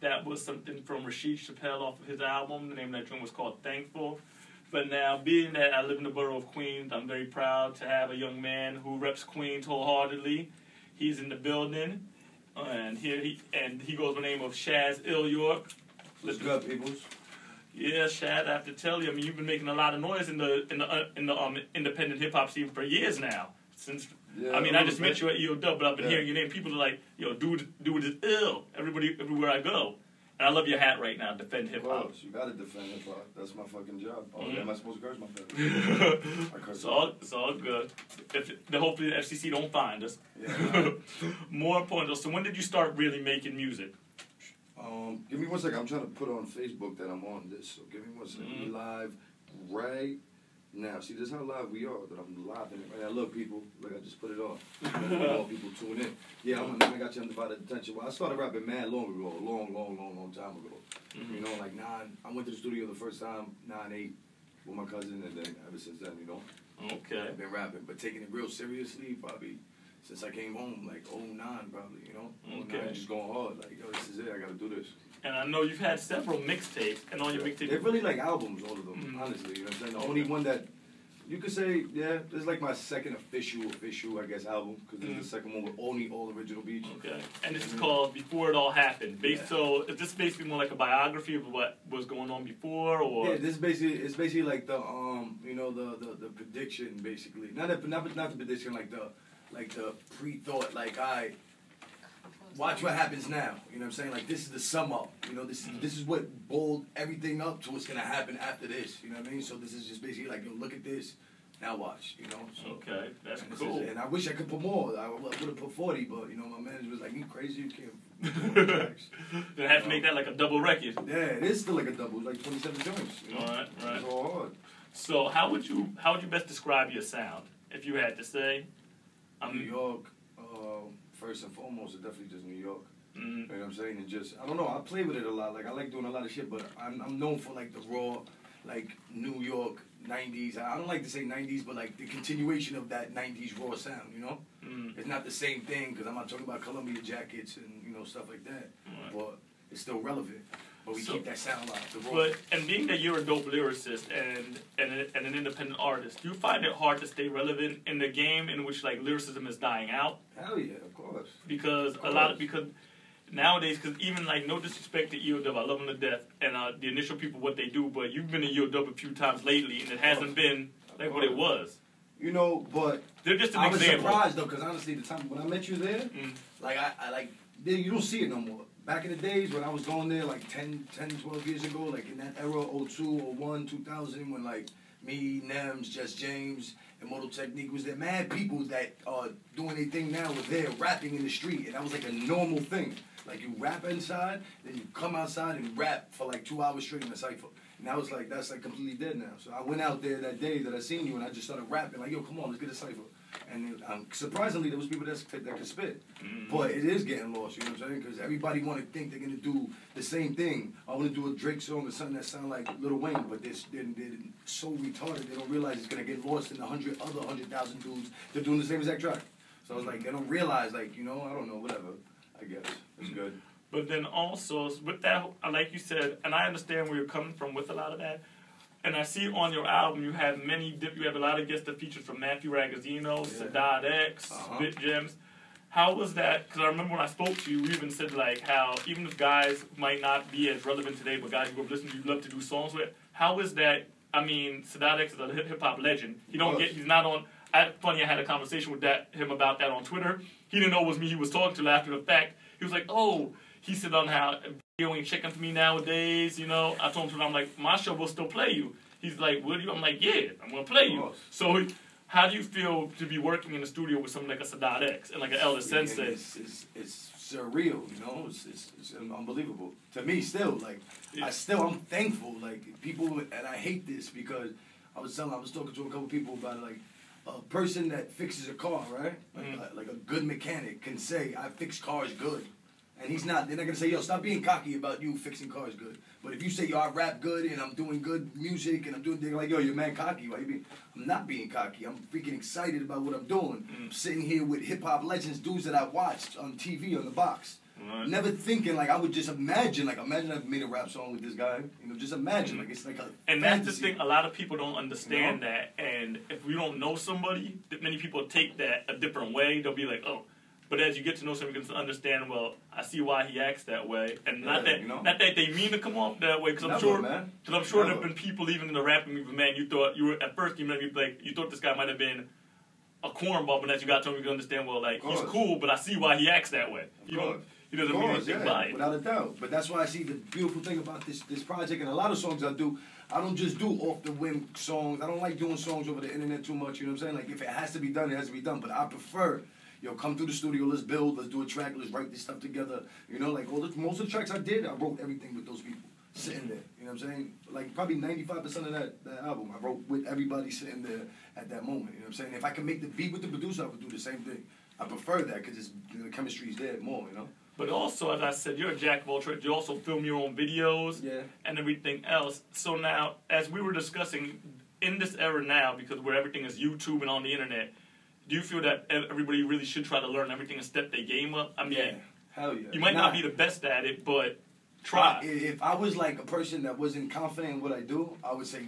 That was something from Rashid Chappelle off of his album. The name of that joint was called Thankful. But now, being that I live in the borough of Queens, I'm very proud to have a young man who reps Queens wholeheartedly. He's in the building, and he goes by the name of Shaz illyork. What's good, peoples? Yeah, Shaz, I have to tell you, I mean, you've been making a lot of noise in the independent hip hop scene for years now. Since I mean, I just met you at EOW, but I've been hearing your name. People are like, yo, dude is ill. Everywhere I go. And I love your hat right now, defend hip-hop. Of course, you gotta defend hip-hop. That's my fucking job. Oh, am I supposed to curse my family? It's all good. Hopefully the FCC don't find us. Yeah. More important, so when did you start really making music? Give me 1 second. I'm trying to put on Facebook that I'm on this, so give me 1 second. We live right now. See, this is how live we are, that I'm live in it right now. Look, people, look, I just put it on. All people tune in. Yeah, I got your undivided attention. Well, I started rapping mad long ago, a long time ago. You know, like I went to the studio the first time, 9, 8, with my cousin, and then ever since then, you know. Okay. I've been rapping, but taking it real seriously probably since I came home, like 09 probably, you know. Okay. Just going hard, like, yo, this is it, I gotta do this. And I know you've had several mixtapes, and on your mixtapes... They're really like albums, all of them, honestly, you know what I'm saying? The only one that, you could say, yeah, this is like my second official, I guess, album, because this is the second one with only all original beats. Okay. And this is called Before It All Happened. So is this basically more like a biography of what was going on before, or? Yeah, this is basically like the, you know, the prediction, basically. Not the prediction, like the pre-thought, like, watch what happens now. You know what I'm saying? Like, this is the sum up. You know, this is what boiled everything up to what's gonna happen after this. You know what I mean? So this is just basically like, yo, look at this. Now watch. You know. So, okay, that's cool. And I wish I could put more. I would have put 40, but you know, my manager was like, "You crazy? You can't." Put tracks. They have to make that like a double record. Yeah, it is still like a double. It's like 27 joints. You know? Right. It's all hard. So how would you best describe your sound if you had to say? New York. First and foremost, it's definitely just New York. You know what I'm saying? And just, I don't know, I play with it a lot. Like, I like doing a lot of shit, but I'm known for, like, the raw, like, New York 90s. I don't like to say 90s, but, like, the continuation of that 90s raw sound, you know? It's not the same thing, because I'm not talking about Columbia jackets and, you know, stuff like that. But it's still relevant. But we keep that sound alive. And being that you're a dope lyricist and an independent artist, do you find it hard to stay relevant in the game in which like lyricism is dying out? Hell yeah, of course. Because nowadays, because even like no disrespect to EOW, I love them to death, and the initial people what they do, but you've been in EOW a few times lately, and it hasn't been like what it was. You know, but they're just an example. I was surprised though, because honestly, the time when I met you there, like I like you don't see it no more. Back in the days when I was going there, like 10, 12 years ago, like in that era, 02, 01, 2000, when like me, Nems, Just James, and Moto Technique was there. Mad people that are doing their thing now were there rapping in the street, and that was like a normal thing. Like you rap inside, then you come outside and rap for like 2 hours straight in a cypher. And that was like, that's like completely dead now. So I went out there that day that I seen you, and I just started rapping, like, yo, come on, let's get a cypher. And surprisingly, there was people that could spit. But it is getting lost, you know what I'm saying? Because everybody want to think they're going to do the same thing. I want to do a Drake song or something that sound like Lil Wayne, but they're so retarded, they don't realize it's going to get lost in 100,000 dudes that are doing the same exact track. So I was like, they don't realize, like, you know, I don't know, whatever, I guess. It's good. But then also, with that, like you said, and I understand where you're coming from with a lot of that, and I see on your album you have a lot of guest features from Matthew Ragazzino, Sadat X, Spit Gems. How was that? Because I remember when I spoke to you, you even said like how even if guys might not be as relevant today, but guys who have listened to you love to do songs with. How is that? I mean, Sadat X is a hip hop legend. He's not on. Funny, I had a conversation with him about that on Twitter. He didn't know it was me he was talking to after the fact. He was like, oh. He said on how you ain't checking for me nowadays, you know. I told him, I'm like, my show will still play you. He's like, will you? I'm like, yeah, I'm going to play you. So how do you feel to be working in the studio with something like a Sadat X and like an Elder Sensei? It's surreal, you know. It's unbelievable. To me, still, like, I'm thankful. Like, people, and I hate this because I was talking to a couple people about it, like, a person that fixes a car, right? Like a good mechanic can say, I fix cars good. And they're not going to say, yo, stop being cocky about you fixing cars good. But if you say, yo, I rap good and I'm doing good music and they're like, yo, you're mad cocky. Why you being? I'm not being cocky. I'm freaking excited about what I'm doing. I'm sitting here with hip-hop legends, dudes that I watched on TV on the box. Right. Never thinking like I would just imagine I've made a rap song with this guy. You know, just imagine like it's like a and fantasy. that's the thing. A lot of people don't understand that, and if we don't know somebody, many people take that a different way. They'll be like, oh. But as you get to know somebody, you can understand. Well, I see why he acts that way, and not that they mean to come off that way. Because I'm sure there have been people even in the rapping movement, man. You thought you were at first, you thought this guy might have been a cornball, but as you got to him, you can understand. Well, like he's cool, but I see why he acts that way. He doesn't mean anything by it. Without a doubt. But that's why I see the beautiful thing about this project and a lot of songs I do. I don't just do off the whim songs. I don't like doing songs over the internet too much. You know what I'm saying? Like if it has to be done, it has to be done. But I prefer. Come through the studio, let's build, let's do a track, let's write this stuff together. You know, like most of the tracks I did, I wrote everything with those people sitting there. You know what I'm saying? Like probably 95% of that album, I wrote with everybody sitting there at that moment. You know what I'm saying? If I can make the beat with the producer, I would do the same thing. I prefer that because the chemistry's there more, you know? But also, as I said, you're a jack of all trades. You also film your own videos and everything else. So now, as we were discussing, in this era now, because where everything is YouTube and on the internet, do you feel that everybody really should try to learn everything and step their game up? I mean, hell yeah. You might not be the best at it, but try. If I was like a person that wasn't confident in what I do, I would say,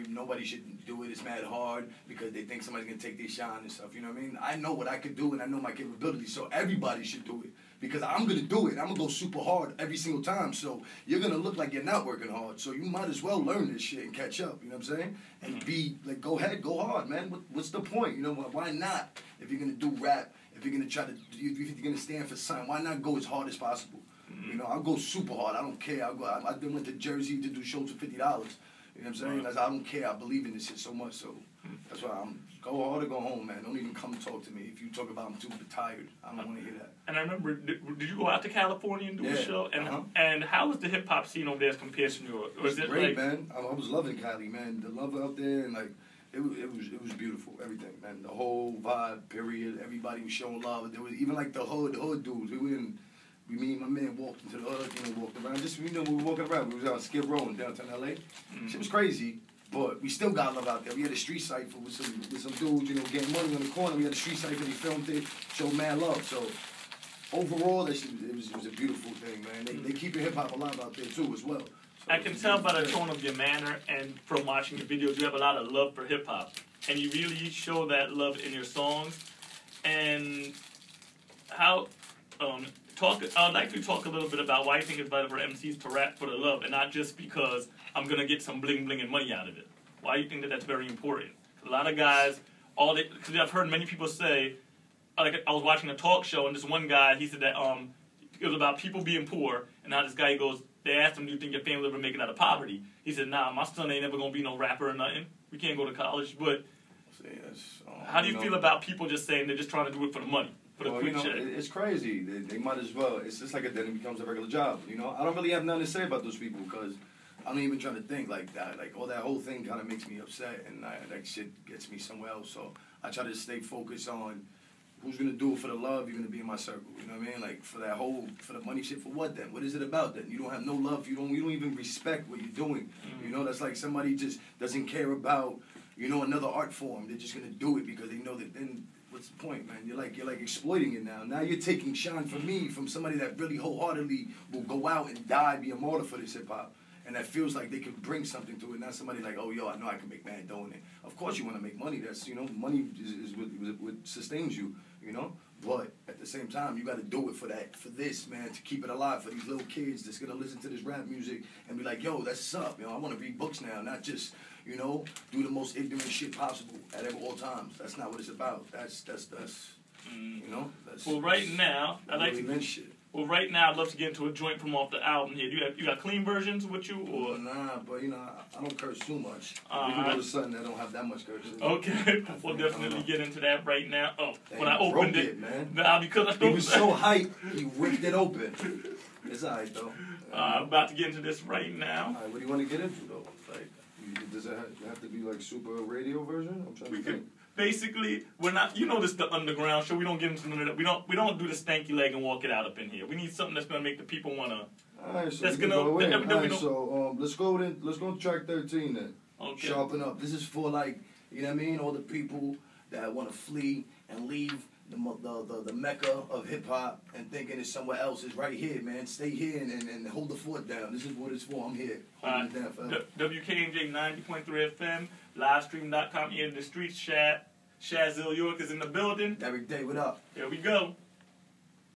nobody should do it. It's mad hard because they think somebody's going to take their shine and stuff. You know what I mean? I know what I could do and I know my capabilities, so everybody should do it. Because I'm going to do it. I'm going to go super hard every single time. So you're going to look like you're not working hard. So you might as well learn this shit and catch up. You know what I'm saying? And be like, go ahead, go hard, man. What's the point? You know, why not? If you're going to do rap, if you're going to try to, if you're going to stand for something, why not go as hard as possible? You know, I'll go super hard. I don't care. I went to Jersey to do shows for $50. You know what I'm saying? I don't care. I believe in this shit so much. So that's why I'm go hard or go home, man. Don't even come talk to me. If you talk about I'm too tired, I don't want to hear that. And I remember, did you go out to California and do a show? And how was the hip hop scene over there as compared to New York? Was it great, man? I was loving Cali, man. The love out there and like it was beautiful. Everything, man. The whole vibe, period. Everybody was showing love. There was even like the hood dudes. Me and my man walked into the hood, walked around. Just we were walking around. We was out on Skid Row in downtown LA. Shit was crazy. But we still got love out there. We had a street cipher with some dudes, getting money on the corner. We had a street cipher. They filmed it, showed mad love. So overall, it was a beautiful thing, man. They keep hip hop alive out there too, as well. So I can tell by the tone of your manner and from watching your videos, you have a lot of love for hip hop, and you really show that love in your songs. And how I'd like to talk a little bit about why you think it's vital for MCs to rap for the love, and not just because I'm gonna get some bling bling and money out of it. Why do you think that that's very important? A lot of guys, because I've heard many people say, like I was watching a talk show and this one guy, he said that it was about people being poor, and now this guy goes, they asked him, do you think your family ever make it out of poverty? He said, nah, my son ain't ever gonna be no rapper or nothing. We can't go to college. But how do you feel about people just saying they're just trying to do it for the money? It's crazy. They might as well. It's just like then it becomes a regular job. I don't really have nothing to say about those people because I don't even try to think like that. Like all that whole thing kind of makes me upset, and that shit gets me somewhere else. So I try to stay focused on who's gonna do it for the love. You're gonna be in my circle. You know what I mean? Like for the money shit. For what then? What is it about then? You don't have no love. You don't even respect what you're doing. That's like somebody just doesn't care about another art form. They're just gonna do it because they know that then. What's the point, man? You're like exploiting it now. Now you're taking shine from me, from somebody that really wholeheartedly will go out and die, be a martyr for this hip hop, and that feels like they could bring something to it. Not somebody like, oh, yo, I know I can make mad doing it. Of course you want to make money. That's money is what sustains you. But at the same time, you got to do it for this, man, to keep it alive for these little kids that's gonna listen to this rap music and be like, yo, that's what's up. I want to read books now, not just. Do the most ignorant shit possible at all times. That's not what it's about. That's well, right now, Well, right now, I'd love to get into a joint from off the album here. You got clean versions with you, or? Nah, but I don't curse too much. We can go to something that don't have that much curses. Okay, we'll definitely get into that right now. Oh, when I opened it, man. Nah, because he was so hyped, he ripped it open. It's alright though. I'm about to get into this right now. Alright, what do you want to get into though? Like. Does it have to be like super radio version? I'm trying to think. Basically, we're not. This is the underground show. We don't get into none of that. We don't do the stanky leg and walk it out up in here. We need something that's gonna make the people wanna. Alright, so let's go to track 13 then. Okay. Sharpen up. This is for all the people that want to flee and leave the mecca of hip hop and thinking it's somewhere else. Is right here, man. Stay here and hold the fort down. This is what it's for. I'm here. Holding it down forever. WKNJ 90.3 FM, livestream.com, in the streets. Shaz illyork is in the building. Every day, what up? Here we go.